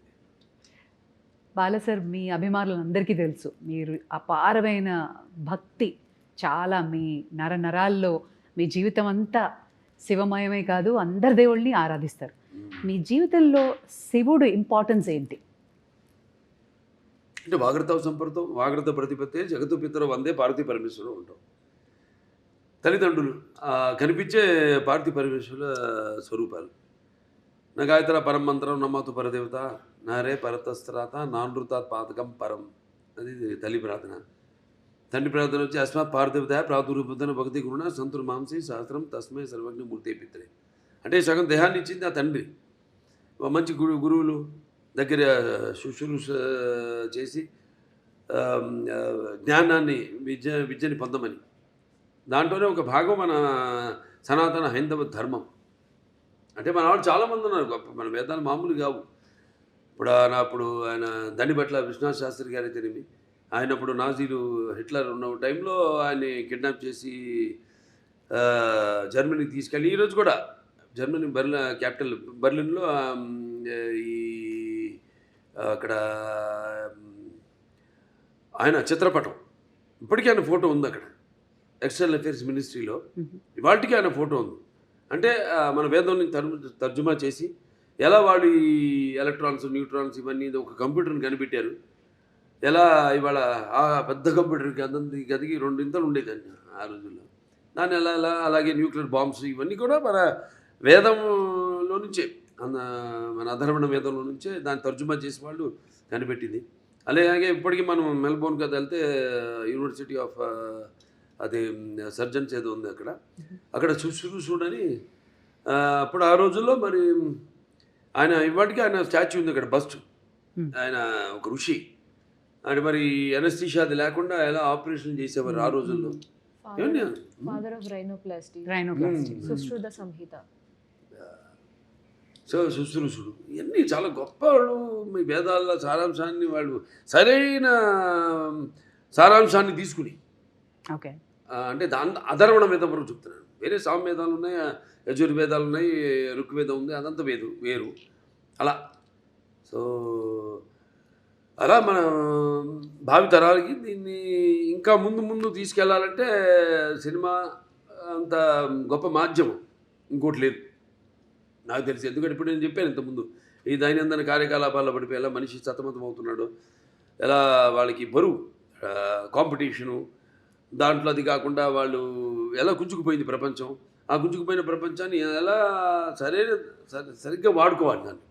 బాలా సార్, మీ అభిమానులందరికీ తెలుసు మీరు అపారమైన భక్తి, చాలా మీ నరాల్లో మీ జీవితం అంతా శివమయమే కాదు, అందరి దేవుళ్ళని ఆరాధిస్తారు. మీ జీవితంలో శివుడు ఇంపార్టెన్స్ ఏంటి? అంటే వాగ్రత సంపర్తం, వాగ్రత ప్రతిపత్తే జగత్తు పితరు వందే పార్వతీ పరమేశ్వరుడు ఉంటాం. తల్లిదండ్రులు కనిపించే పార్వతీ పరమేశ్వరుల స్వరూపాలు. నా గాయత్ర పరమంత్రం నమ్మతు పరదేవత నారే పరతస్త్రాత నానృతాత్ పాతకం పరం, అది తల్లి ప్రార్థన. తండ్రి ప్రార్థన వచ్చి అస్మాత్ పార్థివత ప్రాదురూపతన భక్తి గురుణ సంతుర్ మాంసి శాస్త్రం తస్మై సర్వజ్ఞ మూర్తి పిత్రే. అంటే సగం దేహాన్ని ఇచ్చింది ఆ తండ్రి. మంచి గురువులు దగ్గర శుశ్రూష చేసి జ్ఞానాన్ని విద్యని పొందమని. దాంట్లోనే ఒక భాగం మన సనాతన హైందవ ధర్మం. అంటే మన వాళ్ళు చాలామంది ఉన్నారు గొప్ప, మన వేదాలు మామూలు కావు. అప్పుడు ఆయన దండిబట్ల విశ్వనాథ్ శాస్త్రి గారు అయితేనేమి, ఆయన అప్పుడు నాజీలు హిట్లర్ ఉన్న టైంలో ఆయన్ని కిడ్నాప్ చేసి జర్మనీకి తీసుకెళ్ళి, ఈరోజు కూడా జర్మనీ క్యాపిటల్ బెర్లిన్లో ఈ అక్కడ ఆయన చిత్రపటం ఇప్పటికీ ఆయన ఫోటో ఉంది అక్కడ ఎక్స్టర్నల్ అఫేర్స్ మినిస్ట్రీలో. ఇవాళకి ఆయన ఫోటో ఉంది. అంటే మన వేదాన్ని తర్జుమా చేసి ఎలా వాళ్ళు ఈ ఎలక్ట్రాన్స్ న్యూట్రాన్స్ ఇవన్నీ ఒక కంప్యూటర్ని కనిపెట్టారు, ఎలా ఇవాళ ఆ పెద్ద కంప్యూటర్కి గదికి 2 ఇంతలు ఉండేదండి ఆ రోజుల్లో. దాన్ని ఎలా అలాగే న్యూక్లియర్ బాంబ్స్ ఇవన్నీ కూడా మన వేదంలో నుంచే, మన అధర్వణ వేదంలో నుంచే దాన్ని తర్జుమా చేసి వాళ్ళు కనిపెట్టింది. అలాగే ఇప్పటికీ మనం మెల్బోర్న్ కదా వెళ్తే యూనివర్సిటీ ఆఫ్ అది సర్జన్స్ ఏదో ఉంది అక్కడ శుశ్రూషుడని అప్పుడు ఆ రోజుల్లో మరి ఆయన ఇవాటికి ఆయన స్టాచ్యూ ఉంది అక్కడ, బస్ట్. ఆయన ఒక ఋషి. అంటే మరి ఎనస్థీషియా అది లేకుండా ఎలా ఆపరేషన్ చేసేవారు ఆ రోజుల్లో. Father of rhinoplasty, Sushruta Samhita. So శుశ్రూషుడు ఇవన్నీ చాలా గొప్ప వాళ్ళు. మీ వేదాల సారాంశాన్ని వాళ్ళు సరైన సారాంశాన్ని తీసుకుని, ఓకే, అంటే దాని అధర్వణ వేదం వరకు చెప్తున్నాను. వేరే సామవేదాలు ఉన్నాయి, యజుర్వేదాలు ఉన్నాయి, ఋగ్వేదం ఉంది, అదంతా వేరు అలా. సో అలా మన భావి తరాలకి దీన్ని ఇంకా ముందు తీసుకెళ్లాలంటే సినిమా అంత గొప్ప మాధ్యమం ఇంకోటి లేదు నాకు తెలిసి. ఎందుకంటే ఇప్పుడు నేను చెప్పాను ఇంతకుముందు, ఈ దైనందిన కార్యకలాపాల్లో పడిపోయి ఎలా మనిషి సతమతం అవుతున్నాడు, ఎలా వాళ్ళకి బరువు కాంపిటీషను, దాంట్లో అది కాకుండా వాళ్ళు ఎలా గుంజుకుపోయింది ప్రపంచం, ఆ గుంజుకుపోయిన ప్రపంచాన్ని ఎలా సరిగ్గా వాడుకోవాలి దాన్ని.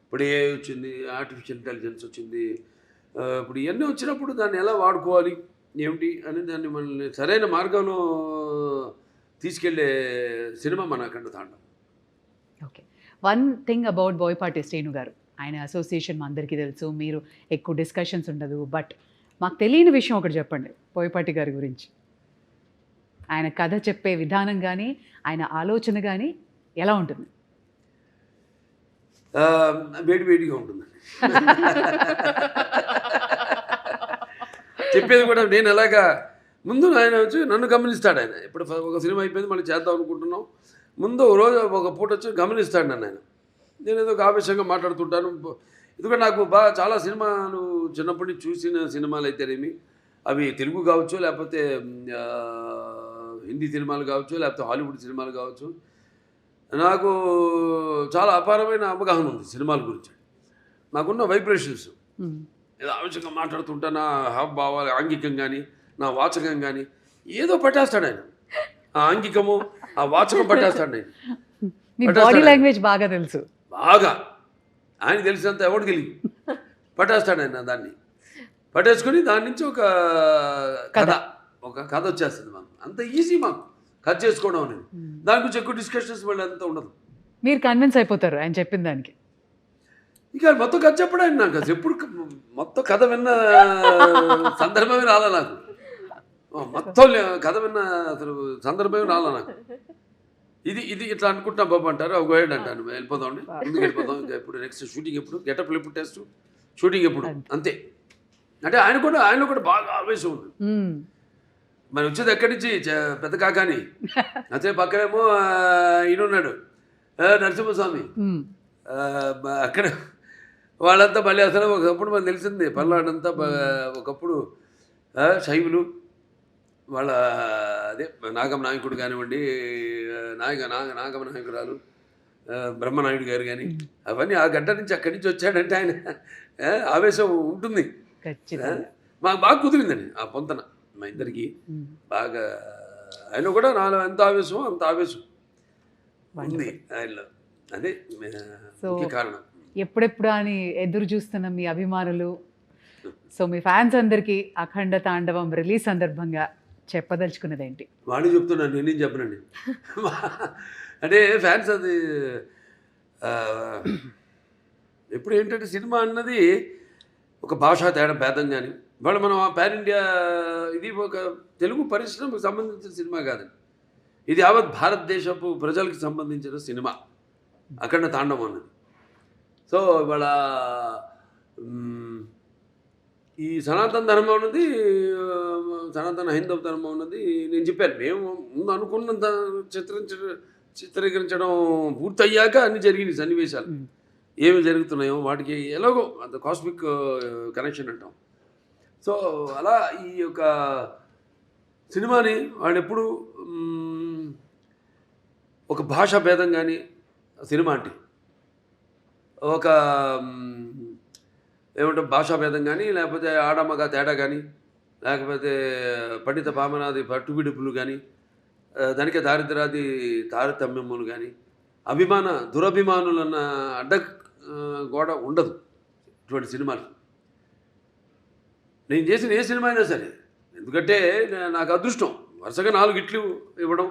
ఇప్పుడు ఏ వచ్చింది, ఆర్టిఫిషియల్ ఇంటెలిజెన్స్ వచ్చింది, ఇప్పుడు ఇవన్నీ వచ్చినప్పుడు దాన్ని ఎలా వాడుకోవాలి ఏమిటి అని దాన్ని మనల్ని సరైన మార్గంలో తీసుకెళ్లే సినిమా మన అఖండ తాండవం. Okay, one thing about Boyapati Srinu గారు, ఆయన అసోసియేషన్ మా అందరికీ తెలుసు, మీరు ఎక్కువ డిస్కషన్స్ ఉండదు, బట్ మాకు తెలియని విషయం ఒకటి చెప్పండి బోయపాటి గారి గురించి. ఆయన కథ చెప్పే విధానం కానీ ఆయన ఆలోచన కానీ ఎలా ఉంటుంది? వేడిగా ఉంటుందండి. చెప్పేది కూడా నేను ఎలాగా ముందు ఆయన వచ్చి నన్ను గమనిస్తాడు. ఆయన ఇప్పుడు ఒక సినిమా అయిపోయింది మళ్ళీ చేద్దాం అనుకుంటున్నాం, ముందు రోజు ఒక పూట వచ్చి గమనిస్తాడు నన్ను ఆయన. నేను ఏదో ఆవేశంగా మాట్లాడుతుంటాను. ఎందుకంటే నాకు చాలా సినిమాలు చిన్నప్పటి నుంచి చూసిన సినిమాలు అయితేనేమి, అవి తెలుగు కావచ్చు, లేకపోతే హిందీ సినిమాలు కావచ్చు, లేకపోతే హాలీవుడ్ సినిమాలు కావచ్చు, నాకు చాలా అపారమైన అవగాహన ఉంది సినిమాల గురించి. నాకున్న వైబ్రేషన్స్, ఏదో ఆవేశంగా మాట్లాడుతుంటా, నా హావభావాలు ఆంగికం కానీ నా వాచకం కానీ ఏదో పట్టేస్తాడు ఆయన. ఆ ఆంగికము ఆ వాచకం పట్టేస్తాడు ఆయన. మీ బాడీ లాంగ్వేజ్ బాగా తెలుసు, బాగా ఆయన తెలిసినంత ఎవరికి తెలియదు. పట్టేస్తాడు ఆయన. దాన్ని పట్టేసుకొని దాని నుంచి ఒక కథ వచ్చేస్తుంది మాకు. అంత ఈజీ మాకు కథ చేసుకోవడం అనేది. దాని గురించి ఎక్కువ డిస్కషన్స్ మళ్ళీ అంతా ఉండదు. మీరు కన్విన్స్ అయిపోతారు ఆయన చెప్పిన దానికి. ఇక మొత్తం కథ చెప్పడం ఆయన నాకు అసలు ఎప్పుడు మొత్తం కథ విన్న సందర్భమే రాలా నాకు. మొత్తం కథ విన్న అసలు సందర్భమే రాలా నాకు. ఇది ఇట్లా అనుకుంటున్నా బాబు అంటారు, ఒక గైడ్ అంటాను, వెళ్ళిపోదాం అండి, ముందుకు వెళ్ళిపోదాం, ఇంకా ఎప్పుడు నెక్స్ట్ షూటింగ్ ఎప్పుడు, గెటప్లు ఎప్పుడు టెస్ట్, షూటింగ్ ఎప్పుడు, అంతే. అంటే ఆయనలో కూడా బాగా ఆవేశం ఉంది. మరి వచ్చేది ఎక్కడి నుంచి, పెద్ద కాకాని, అదే పక్కనేమో ఈయనున్నాడు నరసింహస్వామి, అక్కడ వాళ్ళంతా మళ్ళీ అసలు ఒకప్పుడు మనకు తెలిసింది పల్నాడంతా ఒకప్పుడు శైవులు, వాళ్ళ అదే నాగమ నాయకుడు కానివ్వండి, నాగమ నాయకురాలు బ్రహ్మనాయుడు గారు కానీ, అవన్నీ ఆ గడ్డ నుంచి అక్కడి నుంచి వచ్చాడంటే ఆయన ఆవేశం ఉంటుంది. మాకు బాగా కుదిరిందండి ఆ పొంతన మా ఇద్దరికి బాగా. ఆయన కూడా నాలో ఎంత ఆవేశమో అంత ఆవేశం ఉంది ఆయనలో. అదే ముఖ్య కారణం. ఎప్పుడెప్పుడు అని ఎదురు చూస్తున్న మీ అభిమానులు సో మీ ఫ్యాన్స్ అందరికీ అఖండ తాండవం రిలీజ్ సందర్భంగా చెప్పదలుచుకున్నది ఏంటి? వాడిని చెప్తున్నాను, నేనేం చెప్పనండి. అంటే ఫ్యాన్స్ అది ఎప్పుడు ఏంటంటే సినిమా అన్నది ఒక భాషా తేడా భేదం కానీ ఇవాళ మనం ఆ పాన్ ఇండియా ఇది ఒక తెలుగు పరిశ్రమకు సంబంధించిన సినిమా కాదండి, ఇది యావత్ భారతదేశపు ప్రజలకు సంబంధించిన సినిమా అఖండ తాండవం అన్నది. సో ఇవాళ ఈ సనాతన ధర్మం ఉన్నది, సనాతన హైందవ ధర్మం ఉన్నది నేను చెప్పాను. మేము ముందు అనుకున్నంత చిత్రీకరించడం పూర్తయ్యాక అన్ని జరిగినాయి సన్నివేశాలు, ఏమి జరుగుతున్నాయో వాటికి ఎలాగో అంత కాస్మిక్ కనెక్షన్ అంటాం. సో అలా ఈ యొక్క సినిమాని వాళ్ళు ఎప్పుడు ఒక భాషా భేదం కానీ సినిమా అంటే ఒక ఏమంటాం భాషా భేదం కానీ లేకపోతే ఆడమగ తేడా కానీ లేకపోతే పండిత పామనాది పట్టుబిడుపులు కానీ దానికే దారిద్రాది తారతమ్యములు కానీ దురభిమానులన్న అడ్డ గోడ ఉండదు ఇటువంటి సినిమాలు. నేను చేసిన ఏ సినిమా అయినా సరే, ఎందుకంటే నాకు అదృష్టం వరుసగా 4 హిట్లు ఇవ్వడం,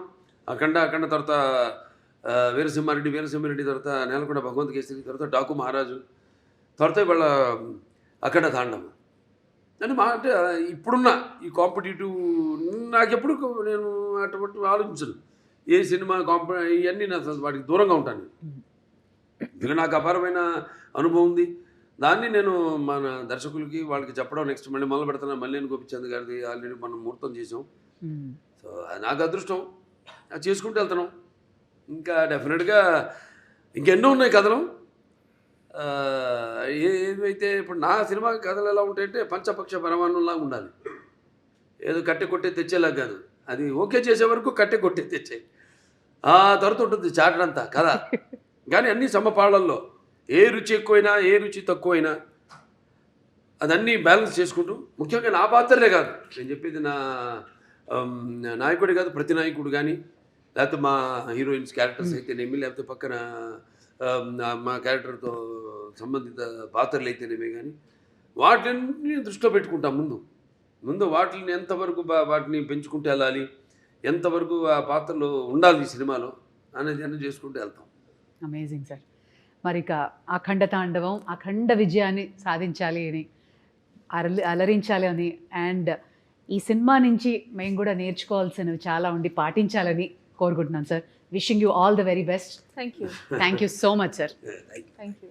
అఖండ తర్వాత వీరసింహారెడ్డి తర్వాత నేలకొండ భగవంత్ కేసరి, తర్వాత డాకు మహారాజు, తర్వాత ఇవాళ అఖండ తాండవం అని అంటే ఇప్పుడున్న ఈ కాంపిటేటివ్ నాకెప్పుడు నేను అటువంటి ఆలోచించను. ఏ సినిమా ఇవన్నీ నా వాటికి దూరంగా ఉంటాను. ఇంకా నాకు అపారమైన అనుభవం ఉంది, దాన్ని నేను మన దర్శకులకి వాళ్ళకి చెప్పడం. నెక్స్ట్ మళ్ళీ మొదలు పెడుతున్నా మల్లేని గోపిచంద్ గారిది ఆల్రెడీ మనం ముహూర్తం చేసాం. సో నాకు అదృష్టం, అది చేసుకుంటూ వెళ్తున్నాం. ఇంకా డెఫినెట్గా ఇంకెన్నో ఉన్నాయి కథలు. ఏదైతే ఇప్పుడు నా సినిమా కథలు ఎలా ఉంటాయంటే పంచపక్ష పరమాణంలాగా ఉండాలి, ఏదో కట్టె కొట్టే తెచ్చేలా కాదు. అది ఓకే చేసే వరకు కట్టె కొట్టే తెచ్చే ఆ తర్వాత ఉంటుంది చాటడంతా కథ. కానీ అన్ని సమపాళ్ళల్లో ఏ రుచి ఎక్కువైనా ఏ రుచి తక్కువైనా అదన్నీ బ్యాలెన్స్ చేసుకుంటూ, ముఖ్యంగా నా పాత్రలే కాదు నేను చెప్పేది, నా నాయకుడే కాదు ప్రతి నాయకుడు కానీ లేకపోతే మా హీరోయిన్స్ క్యారెక్టర్స్ అయితేనేమి లేకపోతే పక్కన మా క్యారెక్టర్తో సంబంధిత పాత్రలు అయితేనేమే కానీ వాటిని దృష్టిలో పెట్టుకుంటాం. ముందు వాటిని ఎంతవరకు వాటిని పెంచుకుంటూ వెళ్ళాలి, ఎంతవరకు ఆ పాత్రలు ఉండాలి ఈ సినిమాలో అనేది అన్నీ చేసుకుంటూ వెళ్తాం. Amazing sir. మరి ఇక అఖండ తాండవం అఖండ విజయాన్ని సాధించాలి అని, అలరించాలి అని, అండ్ ఈ సినిమా నుంచి మేము కూడా నేర్చుకోవాల్సినవి చాలా ఉండి పాటించాలని కోరుకుంటున్నాను sir. Wishing you all the very best. Thank you. Thank you so much sir. Thank you.